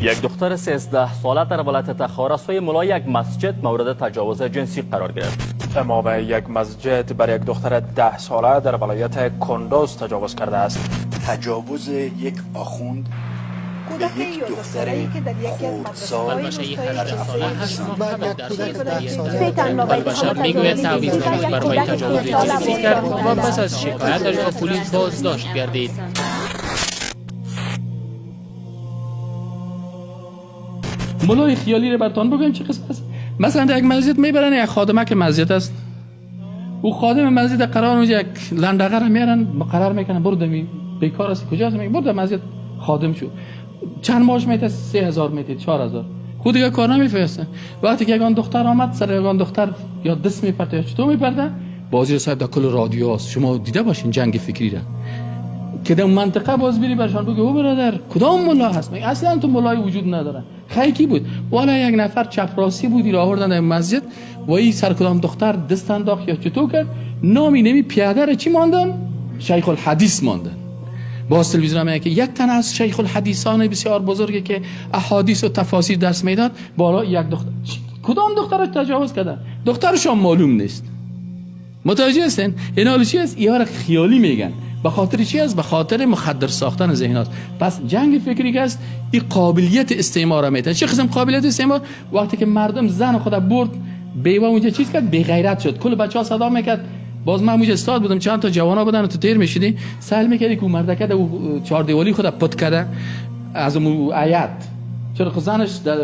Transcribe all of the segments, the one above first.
یک دختر 13 ساله در ولایت تخار از سوی ملای یک مسجد مورد تجاوز جنسی قرار گرفت. امام یک مسجد بر یک دختر 10 ساله در ولایت کندوز تجاوز کرده است. تجاوز یک آخوند به یک دختر خردسال البشر میگوید تعویض نمود بر وی تجاوز جنسی کرد و پس از شکایتش با پلیس بازداشت گردید. ملای خیالی رو براتون بگم چه قصه است. مثلا در یک مسجد میبرن یک خادمه که مسجد است، او خادم مسجد قرار اونجا یک لندقه رو میارن مقرر میکنن برو دمی بیکار است کجاست میگه برو در مسجد خادم شو. چند ماهش میته 3000 میته 4000 خود دیگه کار نمیفرسته. وقتی که یگان دختر آمد سر یگان دختر یا دست میپرده یا چطور میپرده بازی صاحب در کل رادیو است. شما دیده باشین جنگ فکری را که در منطقه باز بری برشان بگه او برادر کدام ملا هست میگه اصلا تو ملای وجود نداره. خیکی بود والا یک نفر چپراسی بودی را آوردن در مسجد و این سر کدام دختر دست انداخت یا چطور کرد نامی نمی پیاده را چی ماندن شیخ الحدیث ماندن. باز تلویزیون میگه که یک تن از شیخ الحدیثان بسیار بزرگی که احادیث و تفاسیر درس میداد بالا یک دختر کدام دختر رو تجاوز کردن دخترشون معلوم نیست. متوجه هستین اینا چی است ایار خیالی میگن به خاطر چی است به خاطر مخدر ساختن ذهنات. پس جنگ فکری که است این قابلیت استعمار میته. چه قسم قابلیت استعمار؟ وقتی که مردم زن خود برد بیوه اونجا چیز کرد بی غیرت شد کل بچه‌ها صدا میکرد. باز من اونجا استاد بودم چند تا جوانا بودن تو تیر میشدی سال میکردی که مردکه در چهار دیوالی خود پت کرده از اون آیت چرا زنش در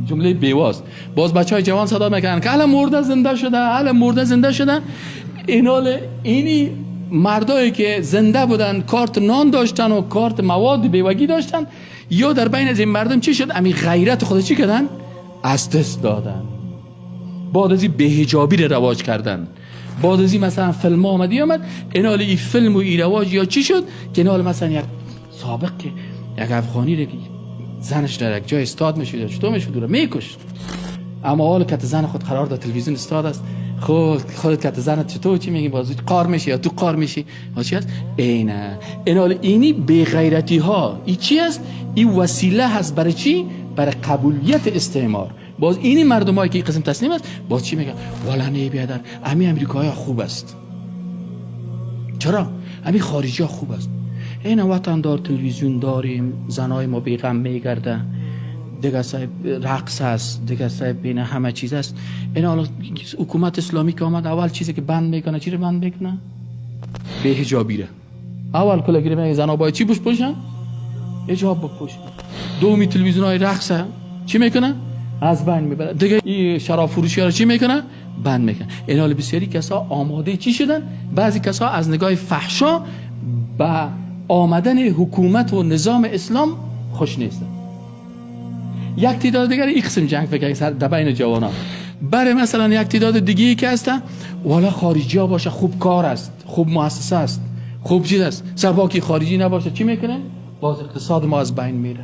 جمله بیواست. باز بچهای جوان صدا میکردن که الان مرده زنده شده الان مرده زنده شده. اینی مردایی که زنده بودن کارت نان داشتن و کارت مواد بیوگی داشتن یا در بین از این مردم چی شد امی غیرت خود چی کردن از دست دادن. بعد از این بهجابی رو رواج کردن. بعد از این مثلا فیلم آمد اینال این فیلم و این رواج یا چی شد که اینال مثلا یک سابق که یک افغانی رو زنش در یک جای استاد میشد یا چطور میشد رو میکشت. اما حال که زن خود قرار داد تلویزیون استاد است خودت که زنت چطور چی میگی بازی قار میشی یا تو قار میشی چی است اینال اینی بی غیرتی ها این چی است این وسیله هست برای چی برای قبولیت استعمار. باز اینی مردمایی که این قسم تسلیم است باز چی میگن والا نه بیادر امی امریکایی ها خوب است. چرا امی خارجی ها خوب است. این وطن دار تلویزیون داریم زنای ما بیغم میگرده دیگه صاحب رقص است دیگه صاحب بین همه چیز است. این حالا حکومت اسلامی که آمد اول چیزی که بند میکنه چی رو بند میکنه به حجابی رو اول کلا گیره زنا باید چی بپوشن حجاب بپوشن. دومی تلویزیون های رقص چی میکنه از بند میبره دیگه این شراب فروشی ها رو چی میکنه بند میکنه. این حال بسیاری کسا آماده چی شدن بعضی کسا از نگاه فحشا با آمدن حکومت و نظام اسلام خوش نیستن. یک تعداد دیگر این قسم جنگ فکر در بین جوانان برای مثلا یک تعداد دیگه که هستن والا خارجی ها باشه خوب کار است خوب مؤسسه است خوب چیز است. سباکی خارجی نباشه چی میکنه باز اقتصاد ما از بین میره.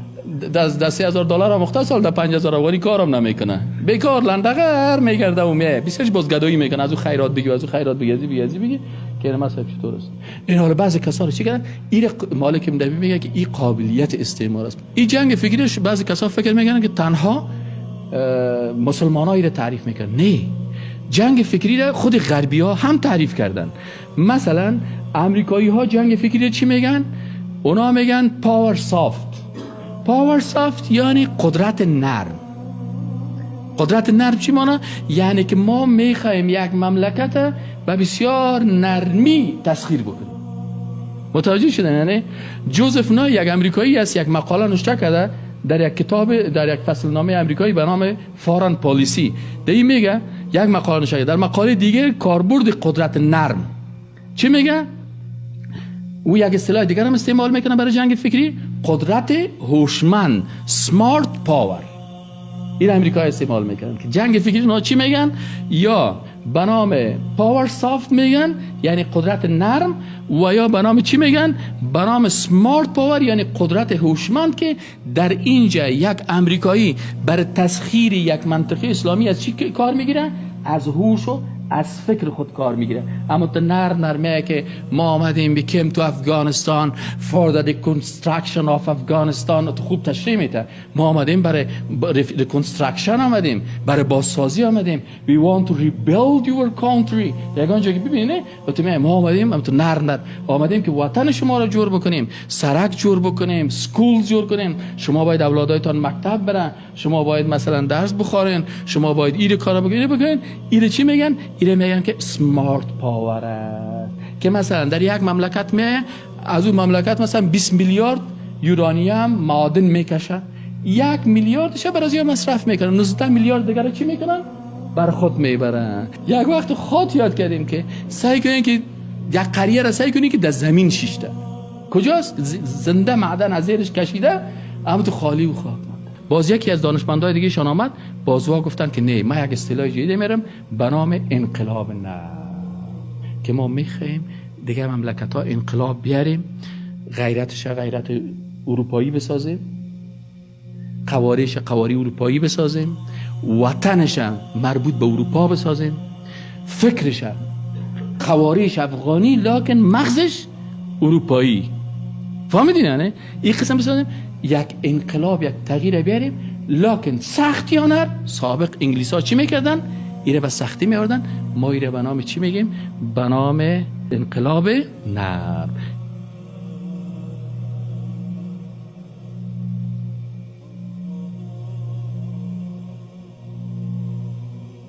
در 3000 دلار مختص سال در 5000 افغانی کارم نمیکنه بیکار لندقر میگرده و میه بیسش باز گدایی میکنه از او خیرات بگی از او خیرات بگی که مثلا چطور است. این حالا بعضی کسا رو چی کردن این مالک مدبی میگه که این قابلیت استعمار است. این جنگ فکریش بعضی کسا فکر میکنن که تنها مسلمانایی رو تعریف میکنن. نه جنگ فکری رو خود غربی ها هم تعریف کردن. مثلا امریکایی ها جنگ فکری چی میگن اونا میگن پاور سافت یعنی قدرت نرم. قدرت نرم چی معنی؟ یعنی که ما میخوایم یک مملکت به بسیار نرمی تسخیر بکنیم. متوجه شدن؟ یعنی جوزف نای یک امریکایی است یک مقاله نوشته کرده در یک کتاب در یک فصل نامه امریکایی به نام فارن پالیسی. در این میگه یک مقاله نوشته در مقاله دیگه کاربرد قدرت نرم چی میگه؟ او یک اصطلاح دیگر هم استعمال میکنه برای جنگ فکری قدرت هوشمند سمارت پاور. این امریکا استعمال میکنن که جنگ فکری اونا چی میگن یا به نام پاور سافت میگن یعنی قدرت نرم و یا به نام چی میگن به نام سمارت پاور یعنی قدرت هوشمند که در اینجا یک امریکایی برای تسخیر یک منطقه اسلامی از چی کار میگیره از هوش و از فکر خود کار میگیره. اما تو نرمه که ما آمدیم بیکیم تو افغانستان for the reconstruction of افغانستان، تو خوب تشریح میده. ما آمدیم برای reconstruction، آمدیم برای بازسازی، آمدیم we want to rebuild your country. یگان جایی که ببینید ما آمدیم تو نر آمدیم که وطن شما رو جور بکنیم، سرک جور بکنیم، سکول جور کنیم. شما باید اولادایتان مکتب برن، شما باید مثلا درس بخورین، شما باید ایره کارا بکنین. ایره چی میگن؟ ایره میگن که سمارت پاور است، که مثلا در یک مملکت از اون مملکت مثلا 20 میلیارد یورانیم معادن میکشه، 1 میلیاردش برای مصرف میکنن، 19 میلیارد دیگر چی میکنن؟ بر خود میبرن. یک وقت خود یاد کردیم که سعی کنین که یک قریه را سعی کنین که در زمین شیشته کجاست، زنده معدن از زیرش کشیده اما تو خالی و خاک. باز یکی از دانشمندای دیگه شان آمد، بازوا گفتن که نه، ما یک اصطلاح جدید میرم به نام انقلاب نر، که ما میخوایم دیگه مملکت ها انقلاب بیاریم، غیرتش غیرت اروپایی بسازیم، قواریش قواری اروپایی بسازیم، وطنش مربوط به اروپا بسازیم، فکرش قواریش افغانی لکن مغزش اروپایی. فهمیدین نه؟ این قسم بسازیم، یک انقلاب، یک تغییر بیاریم، لکن سختی ها سابق انگلیس ها چی میکردن؟ ایره به سختی میاردن، ما ایره به نام چی میگیم؟ به نام انقلاب نرم.